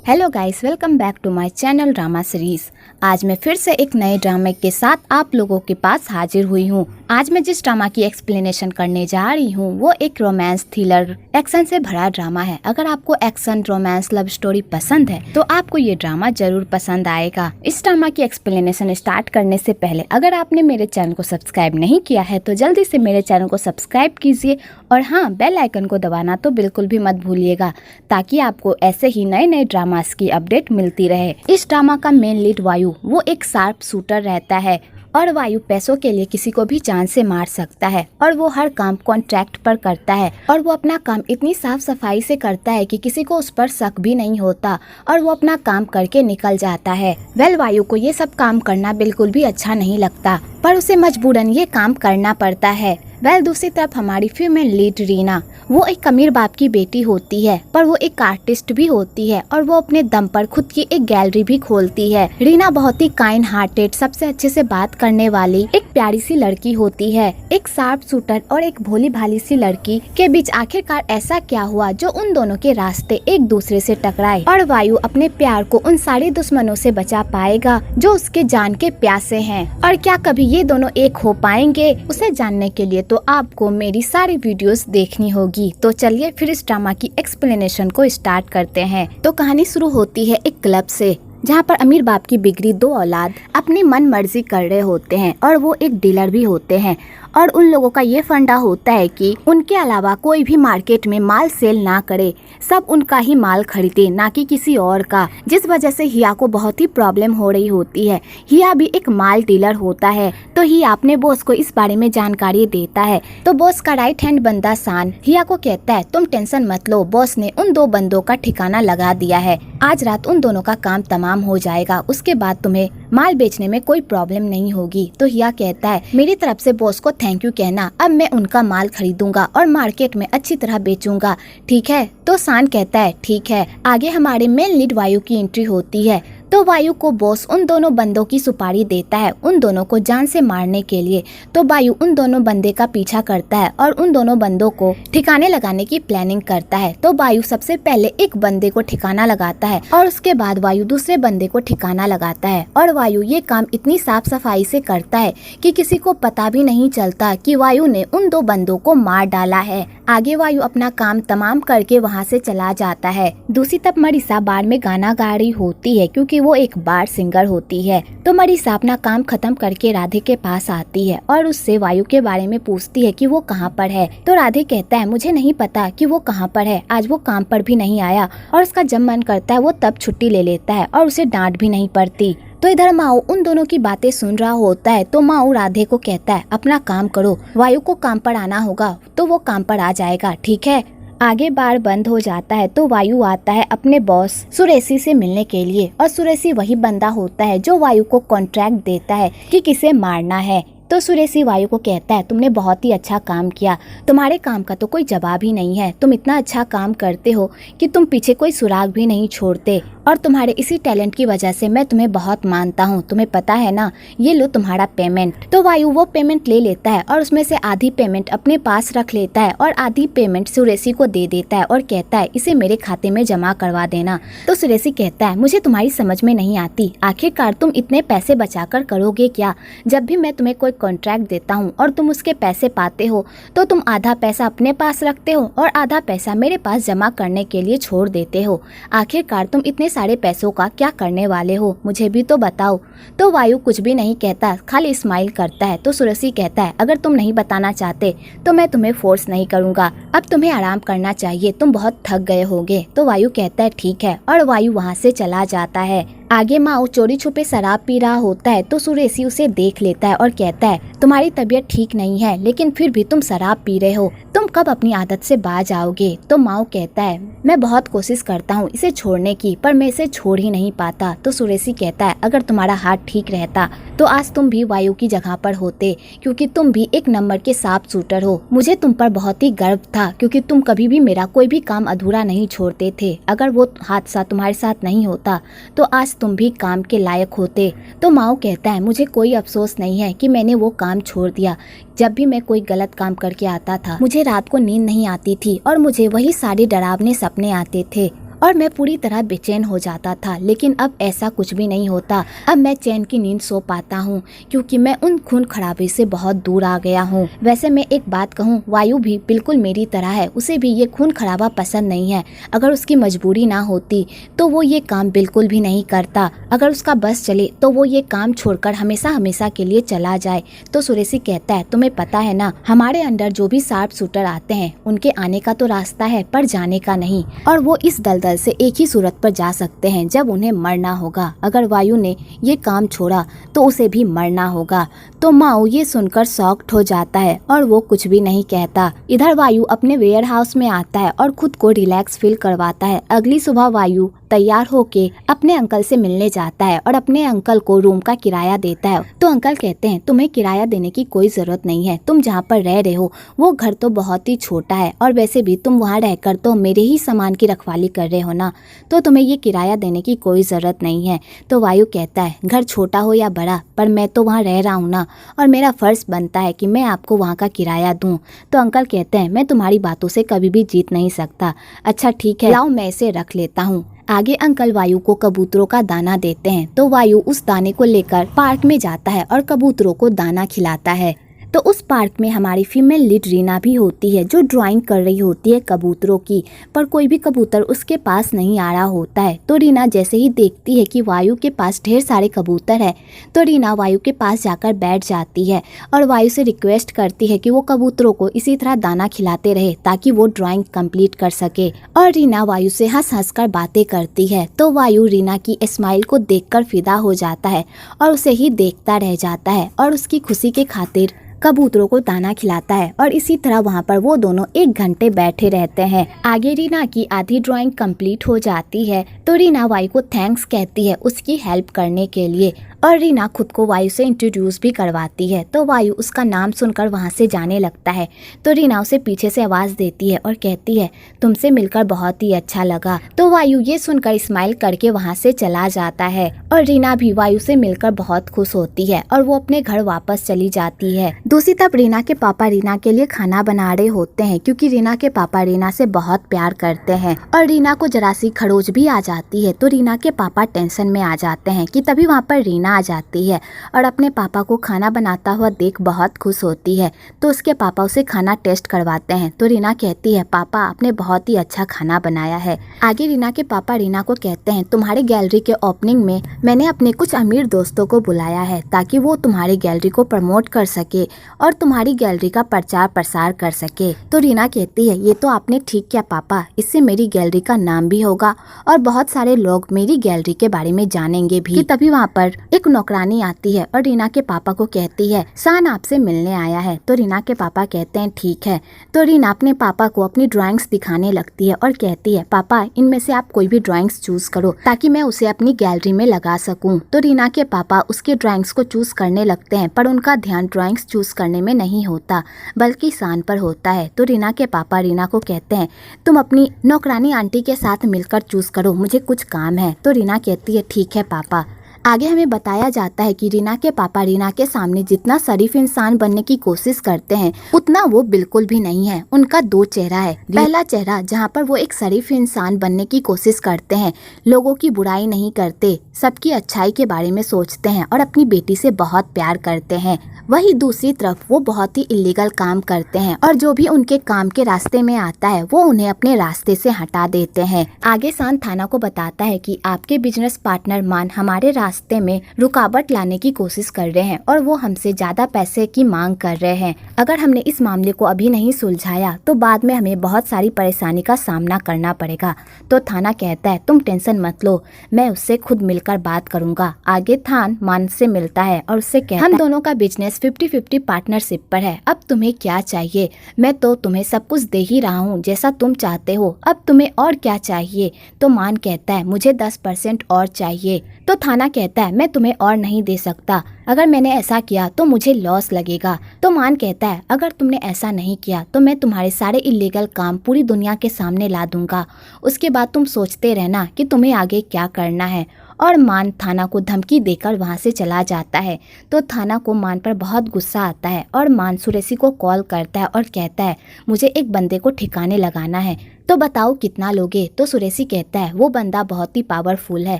Hello guys, welcome back to my channel drama series. आज मैं फिर से एक नए ड्रामे के साथ आप लोगों के पास हाजिर हुई हूँ। आज मैं जिस ड्रामा की एक्सप्लेनेशन करने जा रही हूँ वो एक रोमांस थ्रिलर एक्शन से भरा ड्रामा है। अगर आपको एक्शन, रोमांस, लव स्टोरी पसंद है तो आपको ये ड्रामा जरूर पसंद आएगा। इस ड्रामा की एक्सप्लेनेशन स्टार्ट करने से पहले अगर आपने मेरे चैनल को सब्सक्राइब नहीं किया है तो जल्दी से मेरे चैनल को सब्सक्राइब कीजिए और हाँ, बेल आइकन को दबाना तो बिल्कुल भी मत भूलिएगा ताकि आपको ऐसे ही नए नए ड्रामास की अपडेट मिलती रहे। इस ड्रामा का मेन लीड वायु वो एक शार्प शूटर रहता है और वायु पैसों के लिए किसी को भी जान से मार सकता है और वो हर काम कॉन्ट्रैक्ट पर करता है और वो अपना काम इतनी साफ सफाई से करता है कि किसी को उस पर शक भी नहीं होता और वो अपना काम करके निकल जाता है। वायु को ये सब काम करना बिल्कुल भी अच्छा नहीं लगता पर उसे मजबूरन ये काम करना पड़ता है। दूसरी तरफ हमारी फीमेल लीड रीना वो एक अमीर बाप की बेटी होती है पर वो एक आर्टिस्ट भी होती है और वो अपने दम पर खुद की एक गैलरी भी खोलती है। रीना बहुत ही काइंड हार्टेड, सबसे अच्छे से बात करने वाली एक प्यारी सी लड़की होती है। एक शार्प शूटर और एक भोली भाली सी लड़की के बीच आखिरकार ऐसा क्या हुआ जो उन दोनों के रास्ते एक दूसरे से टकराए और वायु अपने प्यार को उन सारे दुश्मनों से बचा पाएगा जो उसके जान के प्यासे हैं और क्या कभी ये दोनों एक हो पाएंगे? उसे जानने के लिए तो आपको मेरी सारी वीडियोस देखनी होगी। तो चलिए फिर इस ड्रामा की एक्सप्लेनेशन को स्टार्ट करते हैं। तो कहानी शुरू होती है एक क्लब से जहाँ पर अमीर बाप की बिगड़ी दो औलाद अपनी मन मर्जी कर रहे होते हैं और वो एक डीलर भी होते हैं और उन लोगों का ये फंडा होता है कि उनके अलावा कोई भी मार्केट में माल सेल ना करे, सब उनका ही माल खरीदे ना कि किसी और का, जिस वजह से हिया को बहुत ही प्रॉब्लम हो रही होती है। हिया भी एक माल डीलर होता है तो हिया अपने बॉस को इस बारे में जानकारी देता है तो बॉस का राइट हैंड बंदा सान हिया को कहता है तुम टेंशन मत लो, बॉस ने उन दो बंदों का ठिकाना लगा दिया है, आज रात उन दोनों का काम तमाम हो जाएगा, उसके बाद तुम्हें माल बेचने में कोई प्रॉब्लम नहीं होगी। तो हिया कहता है मेरी तरफ से बॉस को थैंक यू कहना, अब मैं उनका माल खरीदूंगा और मार्केट में अच्छी तरह बेचूंगा, ठीक है? तो सान कहता है ठीक है। आगे हमारे मेन लीड वायु की एंट्री होती है तो वायु को बॉस उन दोनों बंदों की सुपारी देता है उन दोनों को जान से मारने के लिए। तो वायु उन दोनों बंदे का पीछा करता है और उन दोनों बंदों को ठिकाने लगाने की प्लानिंग करता है। तो वायु सबसे पहले एक बंदे को ठिकाना लगाता है और उसके बाद वायु दूसरे बंदे को ठिकाना लगाता है और वायु ये काम इतनी साफ सफाई से करता है कि किसी को पता भी नहीं चलता कि वायु ने उन दो बंदों को मार डाला है। आगे वायु अपना काम तमाम करके वहाँ से चला जाता है। दूसरी तरफ मरीसा बार में गाना गा रही होती है क्योंकि वो एक बार सिंगर होती है। तो मरीसा अपना काम खत्म करके राधे के पास आती है और उससे वायु के बारे में पूछती है कि वो कहाँ पर है। तो राधे कहता है मुझे नहीं पता कि वो कहाँ पर है, आज वो काम पर भी नहीं आया और उसका जब मन करता है वो तब छुट्टी ले लेता है और उसे डांट भी नहीं पड़ती। तो इधर माओ उन दोनों की बातें सुन रहा होता है तो माओ राधे को कहता है अपना काम करो, वायु को काम पर आना होगा तो वो काम पर आ जाएगा, ठीक है? आगे बार बंद हो जाता है तो वायु आता है अपने बॉस सुरेशी से मिलने के लिए और सुरेशी वही बंदा होता है जो वायु को कॉन्ट्रैक्ट देता है कि किसे मारना है। तो सुरेशी वायु को कहता है तुमने बहुत ही अच्छा काम किया, तुम्हारे काम का तो कोई जवाब ही नहीं है, तुम इतना अच्छा काम करते हो कि तुम पीछे कोई सुराग भी नहीं छोड़ते और तुम्हारे इसी टैलेंट की वजह से मैं तुम्हें बहुत मानता हूँ, तुम्हें पता है ना, ये लो तुम्हारा पेमेंट। तो वायु वो पेमेंट ले लेता है और उसमें से आधी पेमेंट अपने पास रख लेता है और आधी पेमेंट सुरेशी को दे देता है और कहता है इसे मेरे खाते में जमा करवा देना। तो सुरेशी कहता है मुझे तुम्हारी समझ में नहीं आती, आखिरकार तुम इतने पैसे बचाकर करोगे क्या? जब भी मैं तुम्हें कोई कॉन्ट्रैक्ट देता हूँ और तुम उसके पैसे पाते हो तो तुम आधा पैसा अपने पास रखते हो और आधा पैसा मेरे पास जमा करने के लिए छोड़ देते हो, आखिरकार तुम इतने सारे पैसों का क्या करने वाले हो, मुझे भी तो बताओ। तो वायु कुछ भी नहीं कहता, खाली स्माइल करता है। तो सुरेशी कहता है अगर तुम नहीं बताना चाहते तो मैं तुम्हें फोर्स नहीं करूंगा, अब तुम्हें आराम करना चाहिए, तुम बहुत थक गए होगे। तो वायु कहता है ठीक है और वायु वहाँ से चला जाता है। आगे माओ चोरी छुपे शराब पी रहा होता है तो सुरेशी उसे देख लेता है और कहता है तुम्हारी तबीयत ठीक नहीं है लेकिन फिर भी तुम शराब पी रहे हो, तुम कब अपनी आदत से बाज आओगे? तो माओ कहता है मैं बहुत कोशिश करता हूँ इसे छोड़ने की पर मैं इसे छोड़ ही नहीं पाता। तो सुरेशी कहता है अगर तुम्हारा हाथ ठीक रहता तो आज तुम भी वायु की जगह पर होते क्योंकि तुम भी एक नंबर के शार्प शूटर हो, मुझे तुम पर बहुत ही गर्व था क्योंकि तुम कभी भी मेरा कोई भी काम अधूरा नहीं छोड़ते थे, अगर वो हादसा तुम्हारे साथ नहीं होता तो आज तुम भी काम के लायक होते। तो माओ कहता है मुझे कोई अफसोस नहीं है कि मैंने वो काम छोड़ दिया, जब भी मैं कोई गलत काम करके आता था मुझे रात को नींद नहीं आती थी और मुझे वही सारे डरावने सपने आते थे और मैं पूरी तरह बेचैन हो जाता था, लेकिन अब ऐसा कुछ भी नहीं होता। अब मैं चैन की नींद सो पाता हूँ क्योंकि मैं उन खून खराबे से बहुत दूर आ गया हूँ। वैसे मैं एक बात कहूँ, वायु भी बिल्कुल मेरी तरह है, उसे भी ये खून खराबा पसंद नहीं है। अगर उसकी मजबूरी ना होती तो वो ये काम बिल्कुल भी नहीं करता। अगर उसका बस चले तो वो ये काम छोड़कर हमेशा हमेशा के लिए चला जाए। तो सुरेशी कहता है, तुम्हें पता है ना, हमारे अंदर जो भी शार्प शूटर आते हैं उनके आने का तो रास्ता है पर जाने का नहीं, और वो इस दलदल से एक ही सूरत पर जा सकते हैं जब उन्हें मरना होगा। अगर वायु ने ये काम छोड़ा तो उसे भी मरना होगा। तो माओ ये सुनकर शॉक्ड हो जाता है और वो कुछ भी नहीं कहता। इधर वायु अपने वेयर हाउस में आता है और खुद को रिलैक्स फील करवाता है। अगली सुबह वायु तैयार होके अपने अंकल से मिलने जाता है और अपने अंकल को रूम का किराया देता है। तो अंकल कहते हैं, तुम्हें किराया देने की कोई जरूरत नहीं है, तुम जहाँ पर रह रहे हो वो घर तो बहुत ही छोटा है और वैसे भी तुम वहाँ रहकर तो मेरे ही सामान की रखवाली कर रहे हो ना, तो तुम्हें ये किराया देने की कोई जरूरत नहीं है। तो वायु कहता है, घर छोटा हो या बड़ा, पर मैं तो वहाँ रह रहा हूँ ना, और मेरा फर्ज बनता है कि मैं आपको वहाँ का किराया दूँ। तो अंकल कहते हैं, मैं तुम्हारी बातों से कभी भी जीत नहीं सकता। अच्छा ठीक है, लाओ मैं इसे रख लेता हूँ। आगे अंकल वायु को कबूतरों का दाना देते हैं। तो वायु उस दाने को लेकर पार्क में जाता है और कबूतरों को दाना खिलाता है। तो उस पार्क में हमारी फीमेल लीड रीना भी होती है जो ड्राइंग कर रही होती है कबूतरों की, पर कोई भी कबूतर उसके पास नहीं आ रहा होता है। तो रीना जैसे ही देखती है कि वायु के पास ढेर सारे कबूतर है तो रीना वायु के पास जाकर बैठ जाती है और वायु से रिक्वेस्ट करती है कि वो कबूतरों को इसी तरह दाना खिलाते रहे ताकि वो ड्राइंग कंप्लीट कर सके। और रीना वायु से हंस हंस कर बातें करती है। तो वायु रीना की स्माइल को देखकर फिदा हो जाता है और उसे ही देखता रह जाता है और उसकी खुशी के खातिर कबूतरों को दाना खिलाता है। और इसी तरह वहाँ पर वो दोनों 1 घंटे बैठे रहते हैं। आगे रीना की आधी ड्राइंग कंप्लीट हो जाती है तो रीना वायु को थैंक्स कहती है उसकी हेल्प करने के लिए, और रीना खुद को वायु से इंट्रोड्यूस भी करवाती है। तो वायु उसका नाम सुनकर वहाँ से जाने लगता है। तो रीना उसे पीछे से आवाज़ देती है और कहती है, तुमसे मिलकर बहुत ही अच्छा लगा। तो वायु ये सुनकर स्माइल करके वहाँ से चला जाता है और रीना भी वायु से मिलकर बहुत खुश होती है और वो अपने घर वापस चली जाती है। दूसरी तरफ रीना के पापा रीना के लिए खाना बना रहे होते हैं क्योंकि रीना के पापा रीना से बहुत प्यार करते हैं और रीना को जरा सी खरोच भी आ जाती है। तो रीना के पापा टेंशन में आ जाते हैं कि तभी वहाँ पर रीना आ जाती है और अपने पापा को खाना बनाता हुआ देख बहुत खुश होती है। तो उसके पापा उसे खाना टेस्ट करवाते हैं। तो रीना कहती है, पापा आपने बहुत ही अच्छा खाना बनाया है। आगे रीना के पापा रीना को कहते हैं, तुम्हारे गैलरी के ओपनिंग में मैंने अपने कुछ अमीर दोस्तों को बुलाया है ताकि वो तुम्हारी गैलरी को प्रमोट कर सके और तुम्हारी गैलरी का प्रचार प्रसार कर सके। तो रीना कहती है, ये तो आपने ठीक किया पापा, इससे मेरी गैलरी का नाम भी होगा और बहुत सारे लोग मेरी गैलरी के बारे में जानेंगे भी। कि तभी वहाँ पर एक नौकरानी आती है और रीना के पापा को कहती है, शान आपसे मिलने आया है। तो रीना के पापा कहते हैं ठीक है। तो रीना अपने पापा को अपनी ड्राइंग्स दिखाने लगती है और कहती है, पापा इनमें से आप कोई भी ड्राइंग्स चूज करो ताकि मैं उसे अपनी गैलरी में लगा सकूं। तो रीना के पापा उसके ड्राइंग्स को चूज करने लगते हैं पर उनका ध्यान ड्राइंग्स चूज करने में नहीं होता बल्कि शान पर होता है। तो रीना के पापा रीना को कहते हैं, तुम अपनी नौकरानी आंटी के साथ मिलकर चूज करो, मुझे कुछ काम है। तो रीना कहती है ठीक है पापा। आगे हमें बताया जाता है कि रीना के पापा रीना के सामने जितना शरीफ इंसान बनने की कोशिश करते हैं उतना वो बिल्कुल भी नहीं है। उनका 2 चेहरा है। पहला चेहरा जहाँ पर वो एक शरीफ इंसान बनने की कोशिश करते हैं, लोगों की बुराई नहीं करते, सबकी अच्छाई के बारे में सोचते हैं और अपनी बेटी से बहुत प्यार करते हैं। वही दूसरी तरफ वो बहुत ही इलीगल काम करते हैं और जो भी उनके काम के रास्ते में आता है वो उन्हें अपने रास्ते से हटा देते हैं। आगे शान थाना को बताता है कि आपके बिजनेस पार्टनर मान हमारे रास्ते में रुकावट लाने की कोशिश कर रहे हैं और वो हमसे ज्यादा पैसे की मांग कर रहे हैं। अगर हमने इस मामले को अभी नहीं सुलझाया तो बाद में हमें बहुत सारी परेशानी का सामना करना पड़ेगा। तो थाना कहता है, तुम टेंशन मत लो, मैं उससे खुद मिलकर बात करूंगा। आगे थान मान से मिलता है और उससे कहता है, हम दोनों का बिजनेस 50-50 पार्टनरशिप पर है, अब तुम्हें क्या चाहिए? मैं तो तुम्हें सब कुछ दे ही रहा हूँ जैसा तुम चाहते हो, अब तुम्हें और क्या चाहिए? तो मान कहता है, मुझे 10% और चाहिए। तो थाना कहता है, मैं तुम्हें और नहीं दे सकता, अगर मैंने ऐसा किया तो मुझे लॉस लगेगा। तो मान कहता है, अगर तुमने ऐसा नहीं किया तो मैं तुम्हारे सारे इलीगल काम पूरी दुनिया के सामने ला दूंगा, उसके बाद तुम सोचते रहना कि तुम्हें आगे क्या करना है। और मान थाना को धमकी देकर वहाँ से चला जाता है। तो थाना को मान पर बहुत गुस्सा आता है और मान सुरेशी को कॉल करता है और कहता है, मुझे एक बंदे को ठिकाने लगाना है तो बताओ कितना लोगे। तो सुरेशी कहता है वो बंदा बहुत ही पावरफुल है,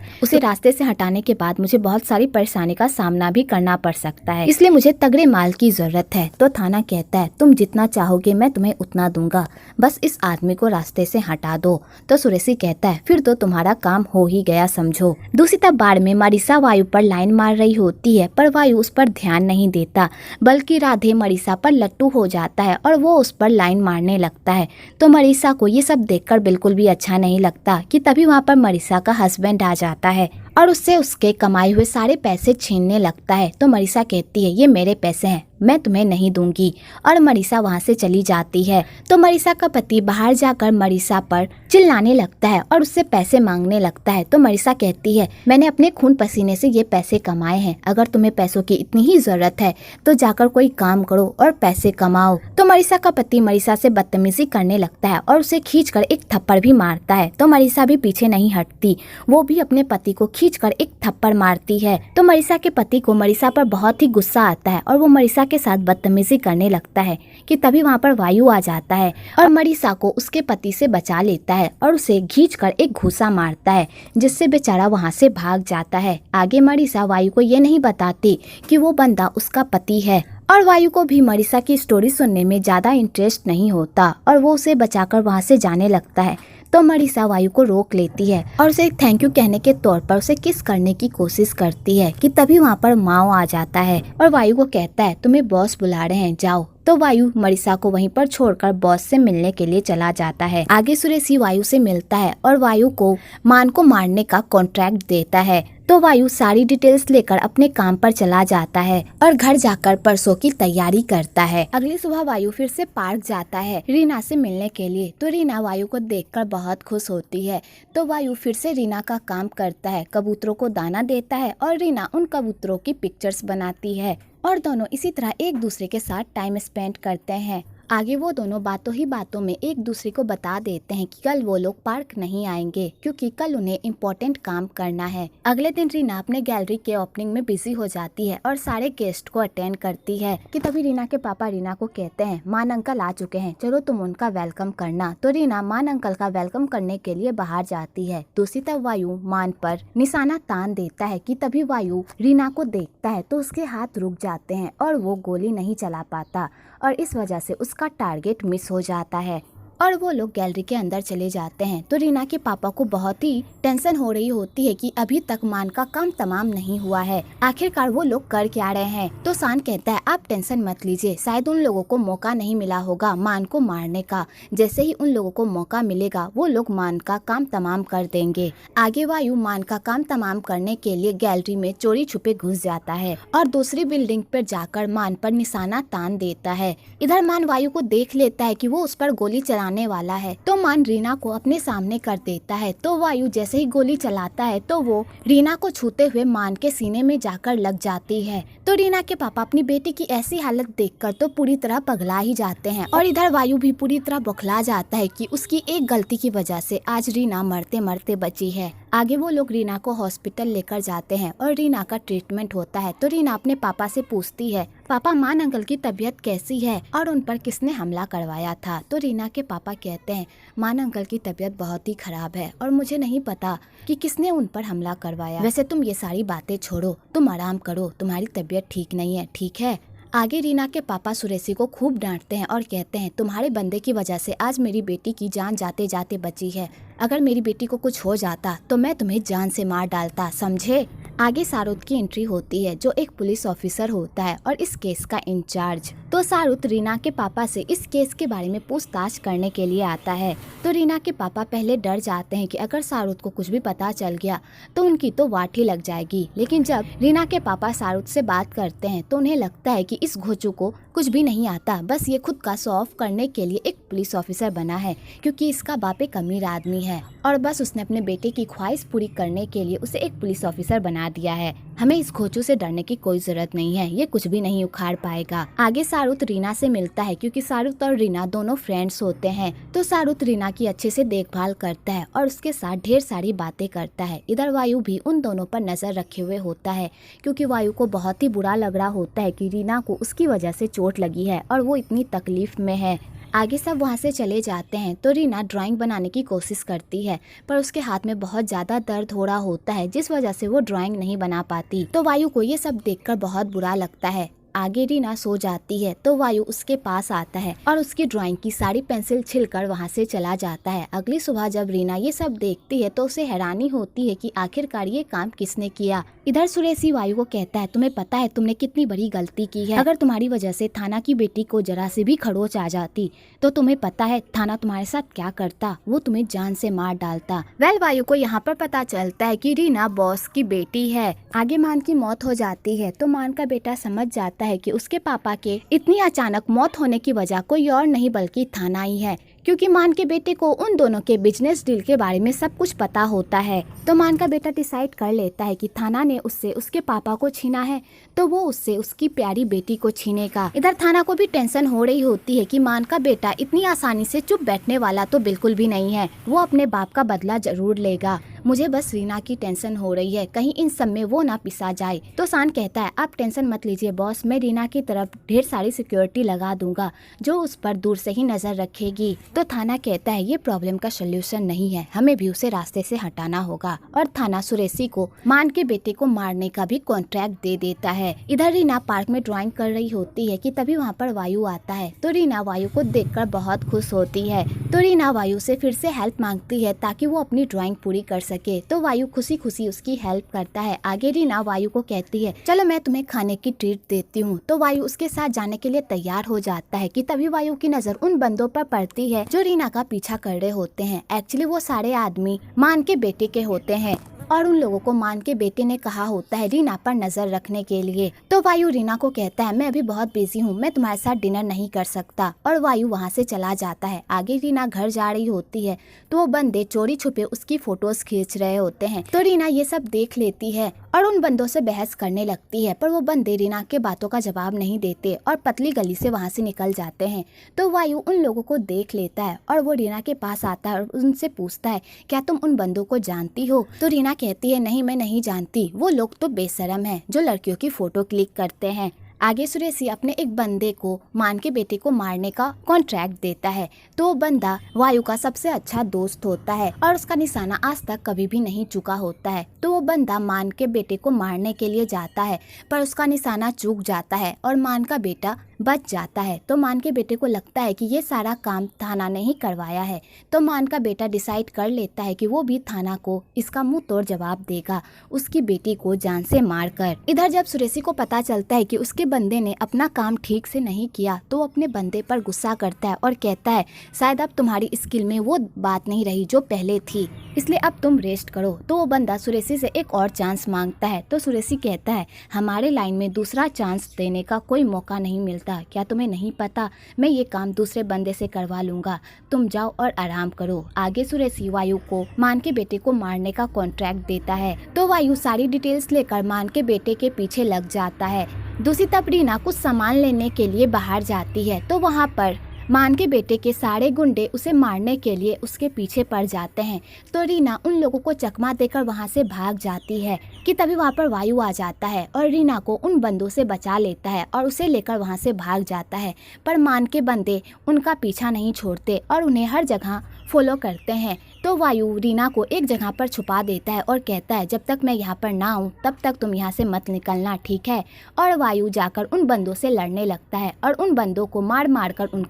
उसे रास्ते से हटाने के बाद मुझे बहुत सारी परेशानी का सामना भी करना पड़ सकता है, इसलिए मुझे तगड़े माल की जरूरत है। तो थाना कहता है तुम जितना चाहोगे मैं तुम्हें उतना दूंगा, बस इस आदमी को रास्ते से हटा दो। तो सुरेशी कहता है फिर तो तुम्हारा काम हो ही गया समझो। दूसरी तरफ बाड़ में मरीसा वायु पर लाइन मार रही होती है, पर वायु उस पर ध्यान नहीं देता, बल्कि राधे मरीसा पर लट्टू हो जाता है और वो उस पर लाइन मारने लगता है। तो मरीसा को ये सब देखकर बिल्कुल भी अच्छा नहीं लगता कि तभी वहाँ पर मरीसा का हस्बैंड आ जाता है और उससे उसके कमाए हुए सारे पैसे छीनने लगता है। तो मरीसा कहती है ये मेरे पैसे हैं, मैं तुम्हें नहीं दूंगी, और मरीसा वहाँ से चली जाती है। तो मरीसा का पति बाहर जाकर मरीसा पर चिल्लाने लगता है और उससे पैसे मांगने लगता है। तो मरीसा कहती है मैंने अपने खून पसीने से ये पैसे कमाए हैं, अगर तुम्हें पैसों की इतनी ही जरूरत है तो जाकर कोई काम करो और पैसे कमाओ। तो मरीसा का पति मरीसा से बदतमीजी करने लगता है और उसे खींचकर एक थप्पड़ भी मारता है। तो मरीसा भी पीछे नहीं हटती, वो भी अपने पति को खींचकर एक थप्पड़ मारती है। तो मरीसा के पति को मरीसा पर बहुत ही गुस्सा आता है और वो मरीसा के साथ बदतमीजी करने लगता है कि तभी वहाँ पर वायु आ जाता है और मरीसा को उसके पति से बचा लेता है और उसे खींचकर एक घूसा मारता है, जिससे बेचारा वहाँ से भाग जाता है। आगे मरीसा वायु को ये नहीं बताती कि वो बंदा उसका पति है और वायु को भी मरीसा की स्टोरी सुनने में ज्यादा इंटरेस्ट नहीं होता और वो उसे बचाकर वहाँ से जाने लगता है। तो मरीसा वायु को रोक लेती है और उसे थैंक यू कहने के तौर पर उसे किस करने की कोशिश करती है कि तभी वहाँ पर माओ आ जाता है और वायु को कहता है तुम्हें बॉस बुला रहे हैं, जाओ। तो वायु मरीसा को वहीं पर छोड़कर बॉस से मिलने के लिए चला जाता है। आगे सुरेशी वायु से मिलता है और वायु को मान को मारने का कॉन्ट्रैक्ट देता है। तो वायु सारी डिटेल्स लेकर अपने काम पर चला जाता है और घर जाकर परसों की तैयारी करता है। अगली सुबह वायु फिर से पार्क जाता है रीना से मिलने के लिए। तो रीना वायु को देखकर बहुत खुश होती है। तो वायु फिर से रीना का काम करता है, कबूतरों को दाना देता है और रीना उन कबूतरों की पिक्चर्स बनाती है और दोनों इसी तरह एक दूसरे के साथ टाइम स्पेंड करते हैं। आगे वो दोनों बातों ही बातों में एक दूसरे को बता देते हैं कि कल वो लोग पार्क नहीं आएंगे क्योंकि कल उन्हें इम्पोर्टेंट काम करना है। अगले दिन रीना अपने गैलरी के ओपनिंग में बिजी हो जाती है और सारे गेस्ट को अटेंड करती है कि तभी रीना के पापा रीना को कहते हैं मान अंकल आ चुके हैं, चलो तुम उनका वेलकम करना। तो रीना मान अंकल का वेलकम करने के लिए बाहर जाती है। दूसरी तरफ वायु मान पर निशाना तान देता है कि तभी वायु रीना को देखता है तो उसके हाथ रुक जाते हैं और वो गोली नहीं चला पाता और इस वजह से उसका टारगेट मिस हो जाता है और वो लोग गैलरी के अंदर चले जाते हैं। तो रीना के पापा को बहुत ही टेंशन हो रही होती है कि अभी तक मान का काम तमाम नहीं हुआ है, आखिरकार वो लोग कर क्या रहे हैं। तो सान कहता है आप टेंशन मत लीजिए, शायद उन लोगों को मौका नहीं मिला होगा मान को मारने का, जैसे ही उन लोगों को मौका मिलेगा वो लोग मान का काम तमाम कर देंगे। आगे वायु मान का काम तमाम करने के लिए गैलरी में चोरी छुपे घुस जाता है और दूसरी बिल्डिंग पर जाकर मान पर निशाना तान देता है। इधर मान वायु को देख लेता है कि वो उस पर गोली चलाने वाला है तो मान रीना को अपने सामने कर देता है। तो वायु जैसे ही गोली चलाता है तो वो रीना को छूते हुए मान के सीने में जाकर लग जाती है। तो रीना के पापा अपनी बेटी की ऐसी हालत देखकर तो पूरी तरह पगला ही जाते हैं और इधर वायु भी पूरी तरह बौखला जाता है कि उसकी एक गलती की वजह से आज रीना मरते मरते बची है। आगे वो लोग रीना को हॉस्पिटल लेकर जाते हैं और रीना का ट्रीटमेंट होता है। तो रीना अपने पापा से पूछती है पापा मान अंकल की तबीयत कैसी है और उन पर किसने हमला करवाया था। तो रीना के पापा कहते हैं मान अंकल की तबीयत बहुत ही खराब है और मुझे नहीं पता कि किसने उन पर हमला करवाया, वैसे तुम ये सारी बातें छोड़ो, तुम आराम करो, तुम्हारी तबीयत ठीक नहीं है, ठीक है। आगे रीना के पापा सुरेशी को खूब डांटते हैं और कहते हैं तुम्हारे बंदे की वजह से आज मेरी बेटी की जान जाते जाते बची है, अगर मेरी बेटी को कुछ हो जाता तो मैं तुम्हें जान से मार डालता, समझे। आगे सारुत की एंट्री होती है जो एक पुलिस ऑफिसर होता है और इस केस का इंचार्ज। तो सारुत रीना के पापा से इस केस के बारे में पूछताछ करने के लिए आता है। तो रीना के पापा पहले डर जाते हैं कि अगर सारुत को कुछ भी पता चल गया तो उनकी तो वाट ही लग जाएगी, लेकिन जब रीना के पापा सारुत से बात करते हैं तो उन्हें लगता है कि इस घोचू को कुछ भी नहीं आता, बस ये खुद का शो ऑफ करने के लिए एक पुलिस ऑफिसर बना है क्योंकि इसका बाप एक अमीर आदमी है और बस उसने अपने बेटे की ख्वाहिश पूरी करने के लिए उसे एक पुलिस ऑफिसर बना दिया है। हमें इस घोचू से डरने की कोई जरूरत नहीं है, ये कुछ भी नहीं उखाड़ पाएगा। आगे सारुत रीना से मिलता है क्योंकि सारुत और रीना दोनों फ्रेंड्स होते हैं। तो सारुत रीना की अच्छे से देखभाल करता है और उसके साथ ढेर सारी बातें करता है। इधर वायु भी उन दोनों पर नजर रखे हुए होता है क्योंकि वायु को बहुत ही बुरा लग रहा होता है कि रीना को उसकी वजह से चोट लगी है और वो इतनी तकलीफ में है। आगे सब वहाँ से चले जाते हैं तो रीना ड्राइंग बनाने की कोशिश करती है, पर उसके हाथ में बहुत ज्यादा दर्द हो रहा होता है, जिस वजह से वो ड्राइंग नहीं बना पाती। तो वायु को ये सब देखकर बहुत बुरा लगता है। आगे रीना सो जाती है तो वायु उसके पास आता है और उसकी ड्राइंग की सारी पेंसिल छिलकर वहाँ से चला जाता है। अगली सुबह जब रीना ये सब देखती है तो उसे हैरानी होती है कि आखिरकार ये काम किसने किया। इधर सुरेशी वायु को कहता है, तुम्हें पता है तुमने कितनी बड़ी गलती की है। अगर तुम्हारी वजह से थाना की बेटी को जरा से भी खरोच आ जाती तो तुम्हें पता है थाना तुम्हारे साथ क्या करता, वो तुम्हें जान से मार डालता। वायु को यहाँ पर पता चलता है कि रीना बॉस की बेटी है। आगे मान की मौत हो जाती है तो मान का बेटा समझ जाता है कि उसके पापा के इतनी अचानक मौत होने की वजह कोई और नहीं बल्कि थाना ही है, क्योंकि मान के बेटे को उन दोनों के बिजनेस डील के बारे में सब कुछ पता होता है। तो मान का बेटा डिसाइड कर लेता है कि थाना ने उससे उसके पापा को छीना है तो वो उससे उसकी प्यारी बेटी को छीनेगा। इधर थाना को भी टेंशन हो रही होती है कि मान का बेटा इतनी आसानी से चुप बैठने वाला तो बिल्कुल भी नहीं है, वो अपने बाप का बदला जरूर लेगा। मुझे बस रीना की टेंशन हो रही है, कहीं इन सब में वो ना पिसा जाए। तो सान कहता है, आप टेंशन मत लीजिए बॉस, मैं रीना की तरफ ढेर सारी सिक्योरिटी लगा दूंगा जो उस पर दूर से ही नजर रखेगी। तो थाना कहता है, ये प्रॉब्लम का सोल्यूशन नहीं है, हमें भी उसे रास्ते से हटाना होगा। और थाना सुरेशी को मान के बेटे को मारने का भी कॉन्ट्रैक्ट दे देता है। इधर रीना पार्क में ड्राइंग कर रही होती है कि तभी वहाँ पर वायु आता है। तो रीना वायु को देखकर बहुत खुश होती है। तो रीना वायु से फिर से हेल्प मांगती है ताकि वो अपनी ड्राइंग पूरी कर सके। तो वायु खुशी खुशी उसकी हेल्प करता है। आगे रीना वायु को कहती है, चलो मैं तुम्हें खाने की ट्रीट देती हूँ। तो वायु उसके साथ जाने के लिए तैयार हो जाता है कि तभी वायु की नजर उन बंदों पर पड़ती है जो रीना का पीछा कर रहे होते हैं। एक्चुअली वो सारे आदमी मान के बेटे के होते हैं और उन लोगों को मान के बेटे ने कहा होता है रीना पर नजर रखने के लिए। तो वायु रीना को कहता है, मैं अभी बहुत बिजी हूँ, मैं तुम्हारे साथ डिनर नहीं कर सकता। और वायु वहाँ से चला जाता है। आगे रीना घर जा रही होती है तो वो बंदे चोरी छुपे उसकी फोटोज खींच रहे होते हैं। तो रीना ये सब देख लेती है और उन बंदों से बहस करने लगती है, पर वो बंदे रीना के बातों का जवाब नहीं देते और पतली गली से वहाँ से निकल जाते हैं। तो वायु उन लोगों को देख लेता है और वो रीना के पास आता है और उनसे पूछता है, क्या तुम उन बंदों को जानती हो? तो रीना कहती है, नहीं मैं नहीं जानती, वो लोग तो बेशरम हैं जो लड़कियों की फोटो क्लिक करते हैं। आगे सुरेशी अपने एक बंदे को मान के बेटे को मारने का कॉन्ट्रैक्ट देता है। तो वो बंदा वायु का सबसे अच्छा दोस्त होता है और उसका निशाना आज तक कभी भी नहीं चुका होता है। तो वो बंदा मान के बेटे को मारने के लिए जाता है पर उसका निशाना चूक जाता है और मान का बेटा बच जाता है। तो मान के बेटे को लगता है कि ये सारा काम थाना ने ही करवाया है। तो मान का बेटा डिसाइड कर लेता है कि वो भी थाना को इसका मुंह तोड़ जवाब देगा, उसकी बेटी को जान से मारकर। इधर जब सुरेशी को पता चलता है कि उसके बंदे ने अपना काम ठीक से नहीं किया तो वो अपने बंदे पर गुस्सा करता है और कहता है, शायद अब तुम्हारी स्किल में वो बात नहीं रही जो पहले थी, इसलिए अब तुम रेस्ट करो। तो वो बंदा सुरेशी से एक और चांस मांगता है। तो सुरेशी कहता है, हमारे लाइन में दूसरा चांस देने का कोई मौका नहीं मिलता, क्या तुम्हें नहीं पता? मैं ये काम दूसरे बंदे से करवा लूंगा, तुम जाओ और आराम करो। आगे सुरेशी वायु को मान के बेटे को मारने का कॉन्ट्रैक्ट देता है। तो वायु सारी डिटेल्स लेकर मान के बेटे के पीछे लग जाता है। दूसरी तरफ रीना कुछ सामान लेने के लिए बाहर जाती है तो वहाँ पर मान के बेटे के सारे गुंडे उसे मारने के लिए उसके पीछे पड़ जाते हैं। तो रीना उन लोगों को चकमा देकर वहां से भाग जाती है कि तभी वहां पर वायु आ जाता है और रीना को उन बंदों से बचा लेता है और उसे लेकर वहां से भाग जाता है। पर मान के बंदे उनका पीछा नहीं छोड़ते और उन्हें हर जगह फॉलो करते हैं। तो वायु रीना को एक जगह पर छुपा देता है और कहता है, जब तक मैं यहाँ पर ना आऊँ तब तक तुम यहाँ से मत निकलना, ठीक है? और वायु जाकर उन बंदों से लड़ने लगता है और उन बंदों को मार मार कर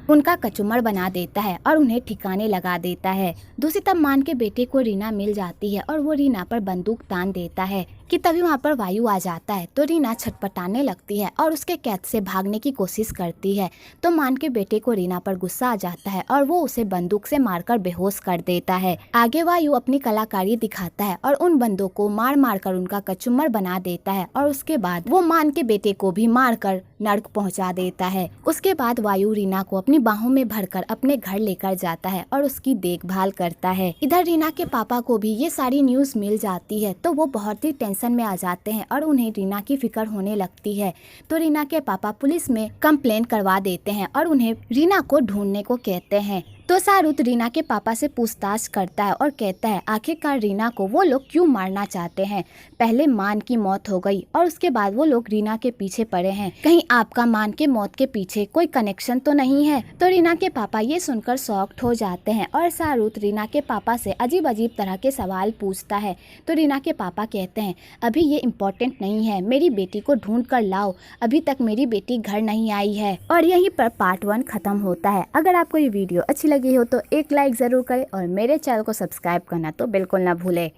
उनका कचूमर बना देता है और उन्हें ठिकाने लगा देता है। दूसरी तरफ मान के बेटे को रीना मिल जाती है और वो रीना पर बंदूक तान देता है कि तभी वहाँ पर वायु आ जाता है। तो रीना छटपटाने लगती है और उसके कैद से भागने की कोशिश करती है। तो मान के बेटे को रीना पर गुस्सा आ जाता है और वो उसे बंदूक से मारकर बेहोश कर देता है। आगे वायु अपनी कलाकारी दिखाता है और उन बंदों को मार मार कर उनका कचूमर बना देता है और उसके बाद वो मान के बेटे को भी मार कर नर्क पहुँचा देता है। उसके बाद वायु रीना को अपनी बाहों में भरकर अपने घर लेकर जाता है और उसकी देखभाल करता है। इधर रीना के पापा को भी ये सारी न्यूज मिल जाती है तो वो बहुत ही टेंशन में आ जाते हैं और उन्हें रीना की फिक्र होने लगती है। तो रीना के पापा पुलिस में कंप्लेन करवा देते हैं और उन्हें रीना को ढूंढने को कहते हैं। तो शाहरुख रीना के पापा से पूछताछ करता है और कहता है आखिरकार रीना को वो लोग क्यों मारना चाहते हैं। पहले मान की मौत हो गई और उसके बाद वो लोग रीना के पीछे पड़े हैं। कहीं आपका मान के मौत के पीछे कोई कनेक्शन तो नहीं है। तो रीना के पापा ये सुनकर शॉक्ड हो जाते हैं और शाहरुख रीना के पापा से अजीब अजीब तरह के सवाल पूछता है। तो रीना के पापा कहते हैं अभी ये इम्पोर्टेंट नहीं है, मेरी बेटी को ढूंढ कर लाओ, अभी तक मेरी बेटी घर नहीं आई है। और यहीं पर पार्ट 1 खत्म होता है। अगर आपको ये वीडियो अच्छी लगी हो तो एक लाइक ज़रूर करें और मेरे चैनल को सब्सक्राइब करना तो बिल्कुल ना भूलें।